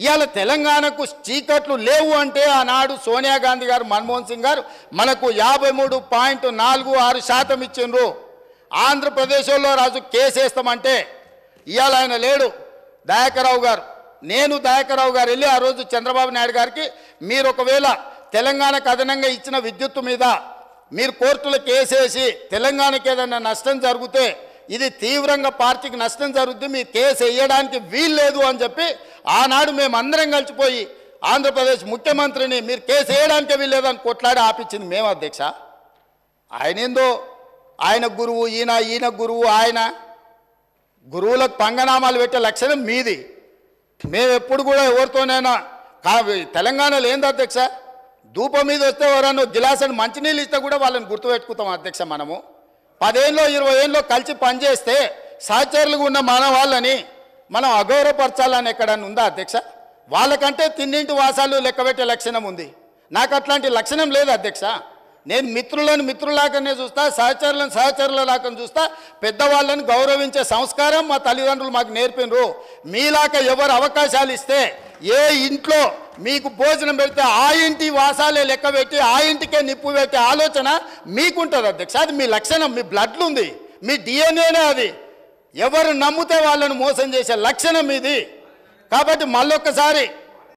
ఇవాళ తెలంగాణకు చీకట్లు లేవు అంటే ఆనాడు సోనియా గాంధీ గారు మన్మోహన్ సింగ్ గారు మనకు 53.46% ఇచ్చిండ్రు. ఆంధ్రప్రదేశ్లో రాజు కేసు వేస్తామంటే ఇవాళ ఆయన లేడు దయాకర్రావు గారు. నేను దయాకర్రావు గారు వెళ్ళి ఆ రోజు చంద్రబాబు నాయుడు గారికి మీరు ఒకవేళ తెలంగాణకు అదనంగా ఇచ్చిన విద్యుత్తు మీద మీరు కోర్టులో కేసేసి తెలంగాణకి ఏదైనా నష్టం జరిగితే ఇది తీవ్రంగా పార్టీకి నష్టం జరుగుద్ది, మీరు కేసు వేయడానికి వీల్లేదు అని చెప్పి ఆనాడు మేమందరం కలిసిపోయి ఆంధ్రప్రదేశ్ ముఖ్యమంత్రిని మీరు కేసు వేయడానికే వీల్లేదని కొట్లాడి ఆపించింది మేము అధ్యక్ష. ఆయన ఏందో ఆయన గురువు, ఈయన గురువు, ఆయన గురువులకు పంగనామాలు పెట్టే లక్షణం మీది. మేము ఎప్పుడు కూడా ఎవరితోనైనా తెలంగాణలో ఏంది అధ్యక్ష, ధూపం మీద వస్తే ఎవరన్నా గిలాసని మంచినీళ్ళు ఇస్తే కూడా వాళ్ళని గుర్తుపెట్టుకుంటాం అధ్యక్ష. మనము 10 ఏళ్ళలో 20 ఏళ్ళలో కలిసి పనిచేస్తే సహచరులుగా ఉన్న మన వాళ్ళని మనం అగౌరవపరచాలని ఎక్కడన్నా ఉందా అధ్యక్ష? వాళ్ళకంటే తిన్నింటి వాసాలు లెక్కబెట్టే లక్షణం ఉంది, నాకు అట్లాంటి లక్షణం లేదు అధ్యక్ష. నేను మిత్రులను మిత్రులాగానే చూస్తా, సహచరులను సహచరులలాగా చూస్తా. పెద్దవాళ్ళని గౌరవించే సంస్కారం మా తల్లిదండ్రులు మాకు నేర్పినరు. మీలాక ఎవరు అవకాశాలు ఇస్తే ఏ ఇంట్లో మీకు భోజనం పెడితే ఆ ఇంటి వాసాలే లెక్క పెట్టి ఆ ఇంటికే నిప్పు పెట్టే ఆలోచన మీకుంటుంది అధ్యక్ష. అది మీ లక్షణం, మీ బ్లడ్లు ఉంది, మీ డిఎన్ఏనే అది. ఎవరు నమ్మితే వాళ్ళను మోసం చేసే లక్షణం ఇది. కాబట్టి మళ్ళొక్కసారి